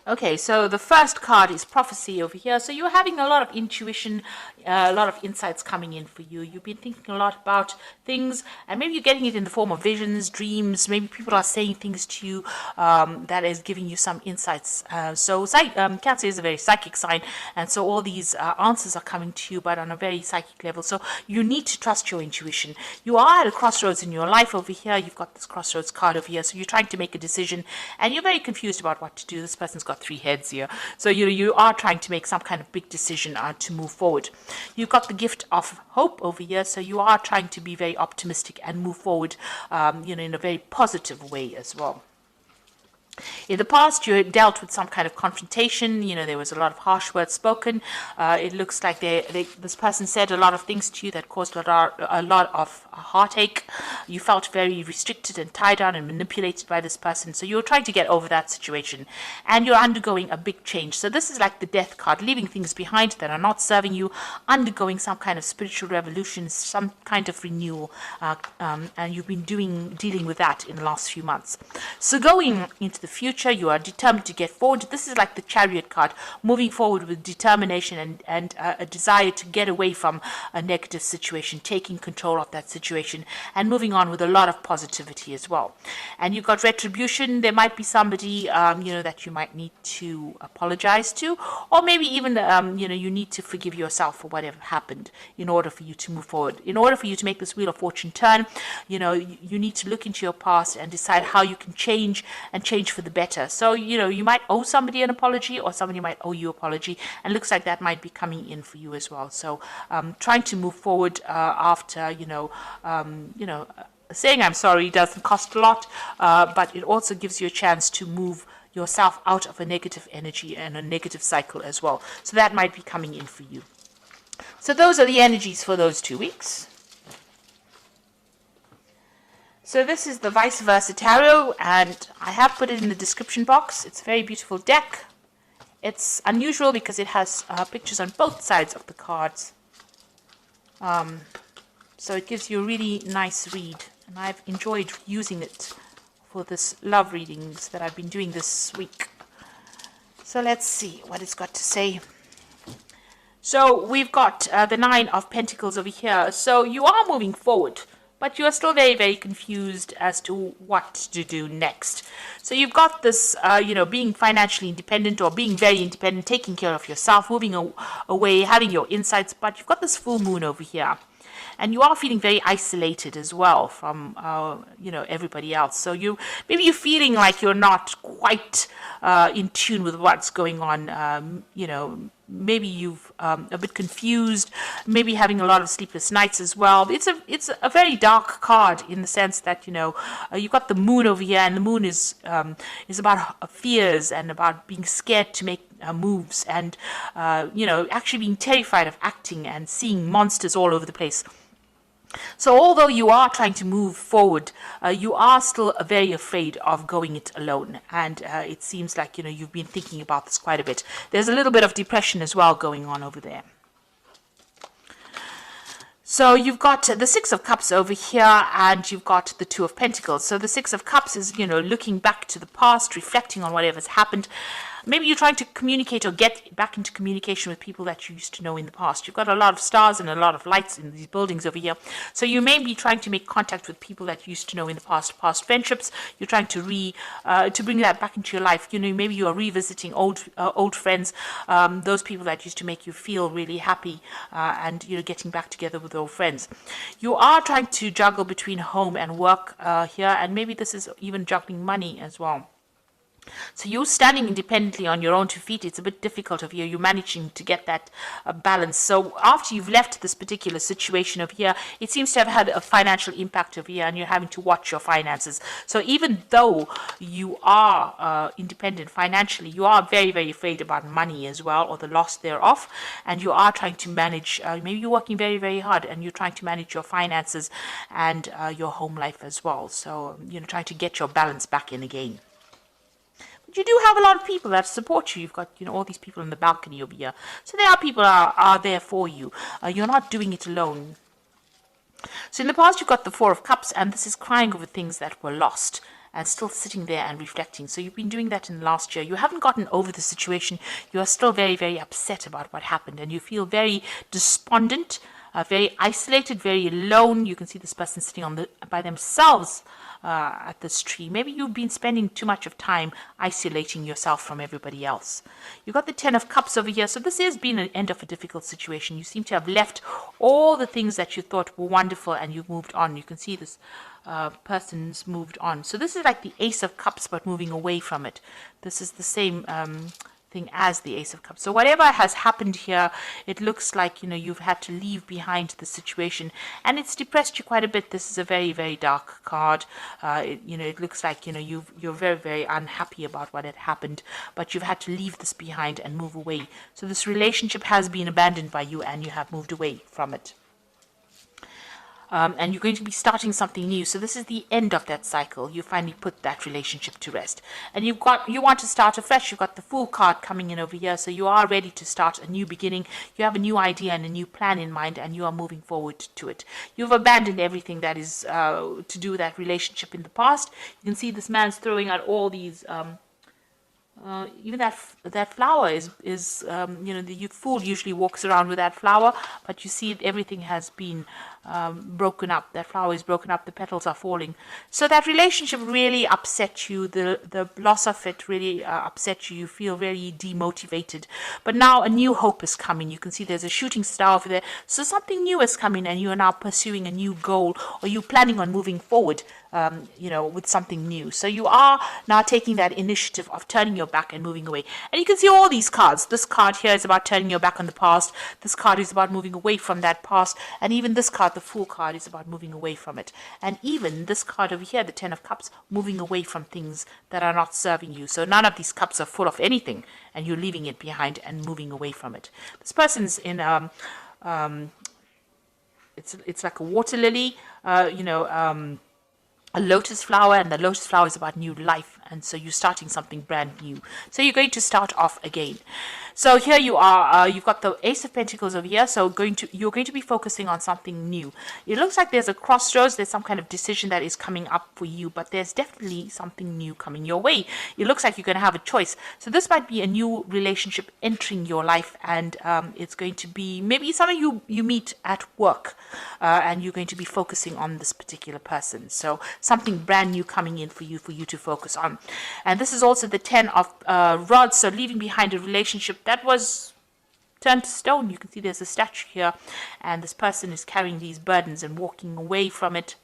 Okay, so the first card is prophecy over here. So you're having a lot of intuition, a lot of insights coming in for you. You've been thinking a lot about things, and maybe you're getting it in the form of visions, dreams. Maybe people are saying things to you that is giving you some insights. Cancer is a very psychic sign, and so all these answers are coming to you, but on a very psychic level. So you need to trust your intuition. You are at a crossroads in your life over here. You've got this crossroads card over here, so you're trying to make a decision, and you're very confused about what to do. This person's got 3 heads here, so you are trying to make some kind of big decision to move forward. You've got the gift of hope over here, so you are trying to be very optimistic and move forward, in a very positive way as well. In the past, you had dealt with some kind of confrontation. There was a lot of harsh words spoken. It looks like this person said a lot of things to you that caused a lot of heartache. You felt very restricted and tied down and manipulated by this person. So you're trying to get over that situation, and you're undergoing a big change. So this is like the death card, leaving things behind that are not serving you, undergoing some kind of spiritual revolution, some kind of renewal, and you've been dealing with that in the last few months. So going into the future, you are determined to get forward. This is like the Chariot card, moving forward with determination and a desire to get away from a negative situation, taking control of that situation, and moving on with a lot of positivity as well. And you've got retribution. There might be somebody that you might need to apologize to, or maybe even you need to forgive yourself for whatever happened in order for you to move forward. In order for you to make this wheel of fortune turn, you need to look into your past and decide how you can change for the better. So you might owe somebody an apology, or somebody might owe you an apology, and looks like that might be coming in for you as well. So trying to move forward after saying I'm sorry doesn't cost a lot, but it also gives you a chance to move yourself out of a negative energy and a negative cycle as well. So that might be coming in for you. So those are the energies for those 2 weeks. So this is the Vice Versa Tarot, and I have put it in the description box. It's a very beautiful deck. It's unusual because it has pictures on both sides of the cards. So it gives you a really nice read, and I've enjoyed using it for this love readings that I've been doing this week. So let's see what it's got to say. So we've got the 9 of Pentacles over here. So you are moving forward, but you are still very, very confused as to what to do next. So you've got this, being financially independent or being very independent, taking care of yourself, moving away, having your insights, but you've got this full moon over here. And you are feeling very isolated as well from, everybody else. So maybe you're feeling like you're not quite in tune with what's going on, maybe you've a bit confused, maybe having a lot of sleepless nights as well. It's a very dark card in the sense that you've got the moon over here, and the moon is about fears and about being scared to make moves, and actually being terrified of acting and seeing monsters all over the place. So although you are trying to move forward, you are still very afraid of going it alone. And it seems like, you've been thinking about this quite a bit. There's a little bit of depression as well going on over there. So you've got the 6 of Cups over here, and you've got the 2 of Pentacles. So the 6 of Cups is, looking back to the past, reflecting on whatever's happened. Maybe you're trying to communicate or get back into communication with people that you used to know in the past. You've got a lot of stars and a lot of lights in these buildings over here. So you may be trying to make contact with people that you used to know in the past friendships. You're trying to bring that back into your life. Maybe you are revisiting old friends, those people that used to make you feel really happy, and getting back together with old friends. You are trying to juggle between home and work here, and maybe this is even juggling money as well. So you're standing independently on your own 2 feet. It's a bit difficult of you. You're managing to get that balance. So after you've left this particular situation over here, it seems to have had a financial impact over here, and you're having to watch your finances. So even though you are independent financially, you are very, very afraid about money as well, or the loss thereof. And you are trying to manage, maybe you're working very, very hard, and you're trying to manage your finances and your home life as well. So, trying to get your balance back in again. You do have a lot of people that support you. You've got, all these people on the balcony over here. So there are people are there for you. You're not doing it alone. So in the past, you've got the 4 of Cups, and this is crying over things that were lost. and still sitting there and reflecting. So you've been doing that in the last year. You haven't gotten over the situation. You are still very, very upset about what happened, and you feel very despondent, very isolated, very alone. You can see this person sitting on by themselves at this tree. Maybe you've been spending too much of time isolating yourself from everybody else. You've got the Ten of Cups over here. So this has been an end of a difficult situation. You seem to have left all the things that you thought were wonderful and you've moved on. You can see this person's moved on. So this is like the Ace of Cups, but moving away from it. This is the same thing as the Ace of Cups. So whatever has happened here, it looks like, you've had to leave behind the situation, and it's depressed you quite a bit. This is a very, very dark card. It looks like, you're very, very unhappy about what had happened, but you've had to leave this behind and move away. So this relationship has been abandoned by you and you have moved away from it. And you're going to be starting something new. So this is the end of that cycle. You finally put that relationship to rest. And you want to start afresh. You've got the Fool card coming in over here. So you are ready to start a new beginning. You have a new idea and a new plan in mind, and you are moving forward to it. You've abandoned everything that is to do with that relationship in the past. You can see this man's throwing out all these... even that flower is the fool usually walks around with that flower, but you see everything has been broken up. That flower is broken up, the petals are falling. So that relationship really upset you. The loss of it really upset you. You feel very demotivated. But now a new hope is coming. You can see there's a shooting star over there. So something new is coming, and you are now pursuing a new goal, or you're planning on moving forward with something new. So you are now taking that initiative of turning your back and moving away. And you can see all these cards. This card here is about turning your back on the past. This card is about moving away from that past. And even this card, the Fool card, is about moving away from it. And even this card over here, the Ten of Cups, moving away from things that are not serving you. So none of these cups are full of anything, and you're leaving it behind and moving away from it. This person's in it's like a water lily, a lotus flower, and the lotus flower is about new life, and so you're starting something brand new. So you're going to start off again. So here you are, you've got the Ace of Pentacles over here, so you're going to be focusing on something new. It looks like there's a crossroads, there's some kind of decision that is coming up for you, but there's definitely something new coming your way. It looks like you're going to have a choice. So this might be a new relationship entering your life, and it's going to be maybe something you meet at work, and you're going to be focusing on this particular person. So something brand new coming in for you to focus on. And this is also the Ten of Rods, so leaving behind a relationship that was turned to stone. You can see there's a statue here, and this person is carrying these burdens and walking away from it.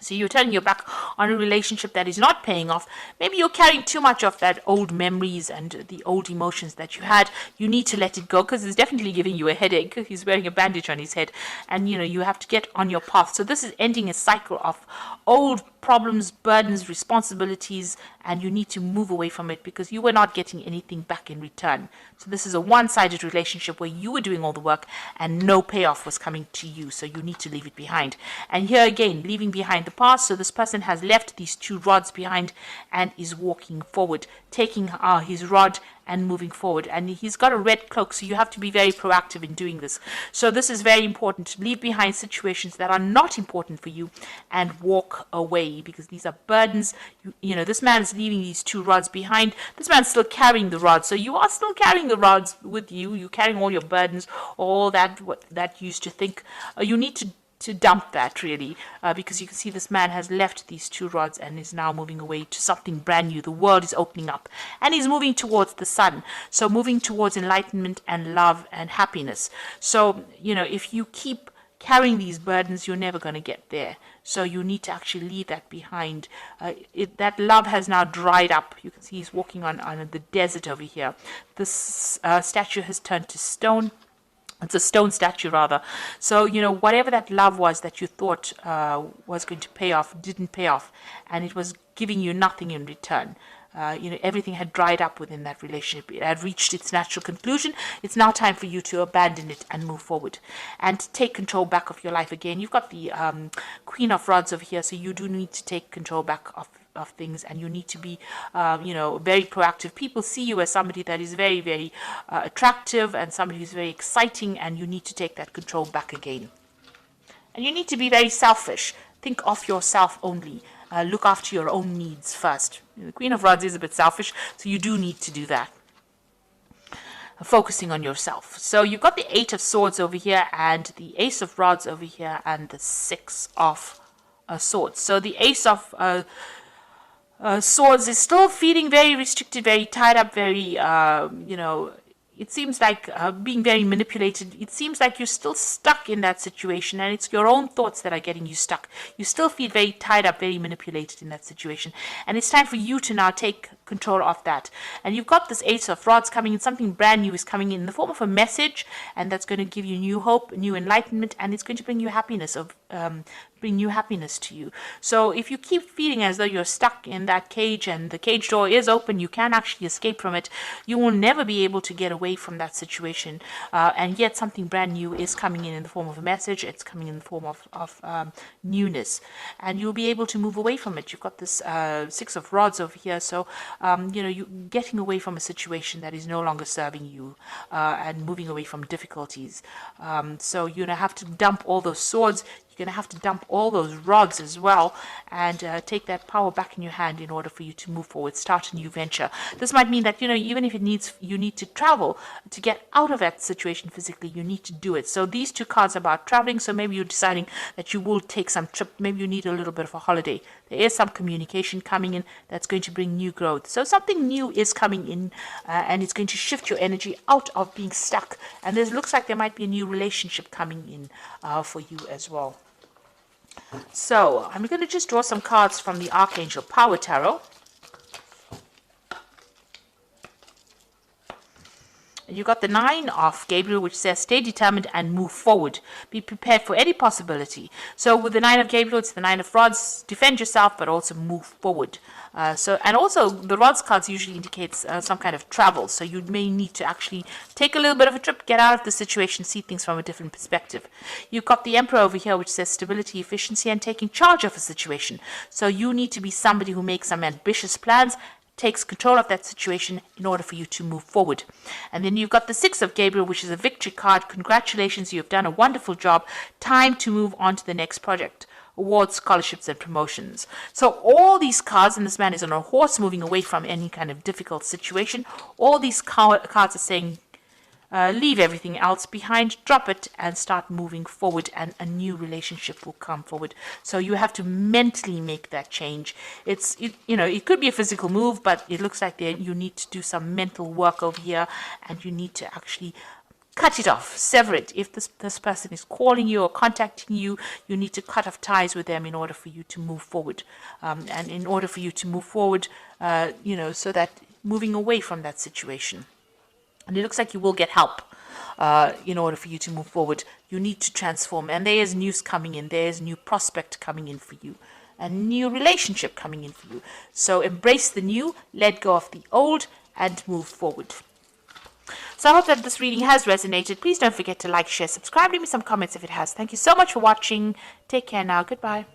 So you're turning your back on a relationship that is not paying off. Maybe you're carrying too much of that old memories and the old emotions that you had. You need to let it go, because it's definitely giving you a headache. He's wearing a bandage on his head, and you have to get on your path. So this is ending a cycle of old problems, burdens, responsibilities, and you need to move away from it because you were not getting anything back in return. So this is a one-sided relationship where you were doing all the work and no payoff was coming to you. So you need to leave it behind. And here again, leaving behind the past. So this person has left these two rods behind and is walking forward, taking his rod and moving forward. And he's got a red cloak, so you have to be very proactive in doing this. So this is very important. To leave behind situations that are not important for you and walk away, because these are burdens. This man's leaving these two rods behind. This man's still carrying the rods. So you are still carrying the rods with you. You're carrying all your burdens, all that you used to think. You need to dump that, really, because you can see this man has left these two rods and is now moving away to something brand new. The world is opening up and he's moving towards the sun, so moving towards enlightenment and love and happiness. So if you keep carrying these burdens, you're never going to get there. So you need to actually leave that behind. That love has now dried up. You can see he's walking on the desert over here. This statue has turned to stone. It's a stone statue, rather. So, whatever that love was that you thought was going to pay off, didn't pay off. And it was giving you nothing in return. Everything had dried up within that relationship. It had reached its natural conclusion. It's now time for you to abandon it and move forward and take control back of your life again. You've got the Queen of Rods over here, so you do need to take control back of things, and you need to be very proactive. People see you as somebody that is very, very attractive and somebody who's very exciting, and you need to take that control back again. And you need to be very selfish. Think of yourself only. look after your own needs first. The Queen of Rods is a bit selfish, so you do need to do that. Focusing on yourself. So you've got the Eight of Swords over here and the Ace of Rods over here and the Six of Swords. So the Ace of Swords is still feeling very restricted, very tied up, very, it seems like being very manipulated. It seems like you're still stuck in that situation, and it's your own thoughts that are getting you stuck. You still feel very tied up, very manipulated in that situation. And it's time for you to now take control of that. And you've got this Ace of Rods coming in. Something brand new is coming in the form of a message, and that's going to give you new hope, new enlightenment, and it's going to bring you happiness bring new happiness to you. So if you keep feeling as though you're stuck in that cage and the cage door is open, you can actually escape from it, you will never be able to get away from that situation. And yet something brand new is coming in the form of a message. It's coming in the form of newness, and you'll be able to move away from it. You've got this Six of Rods over here, so you're getting away from a situation that is no longer serving you, and moving away from difficulties. So you're gonna have to dump all those swords. You're going to have to dump all those rods as well, and take that power back in your hand in order for you to move forward, start a new venture. This might mean that, even if you need to travel to get out of that situation physically, you need to do it. So these two cards are about traveling, so maybe you're deciding that you will take some trip, maybe you need a little bit of a holiday. There is some communication coming in that's going to bring new growth. So something new is coming in, and it's going to shift your energy out of being stuck. And it looks like there might be a new relationship coming in for you as well. So I'm going to just draw some cards from the Archangel Power Tarot. And you've got the Nine of Gabriel, which says, stay determined and move forward. Be prepared for any possibility. So with the Nine of Gabriel, it's the Nine of Rods. Defend yourself, but also move forward. And also the Rods cards usually indicates some kind of travel. So you may need to actually take a little bit of a trip, get out of the situation, see things from a different perspective. You've got the Emperor over here, which says stability, efficiency, and taking charge of a situation. So you need to be somebody who makes some ambitious plans, takes control of that situation in order for you to move forward. And then you've got the Six of Gabriel, which is a victory card. Congratulations, you've done a wonderful job. Time to move on to the next project. Awards, scholarships, and promotions. So all these cards, and this man is on a horse moving away from any kind of difficult situation. All these cards are saying, leave everything else behind, drop it, and start moving forward, and a new relationship will come forward. So you have to mentally make that change. It could be a physical move, but it looks like you need to do some mental work over here, and you need to actually cut it off, sever it. If this person is calling you or contacting you, you need to cut off ties with them in order for you to move forward. And in order for you to move forward, so that moving away from that situation. And it looks like you will get help in order for you to move forward. You need to transform. And there is news coming in. There is new prospect coming in for you. A new relationship coming in for you. So embrace the new, let go of the old, and move forward. So I hope that this reading has resonated. Please don't forget to like, share, subscribe. Leave me some comments if it has. Thank you so much for watching. Take care now. Goodbye.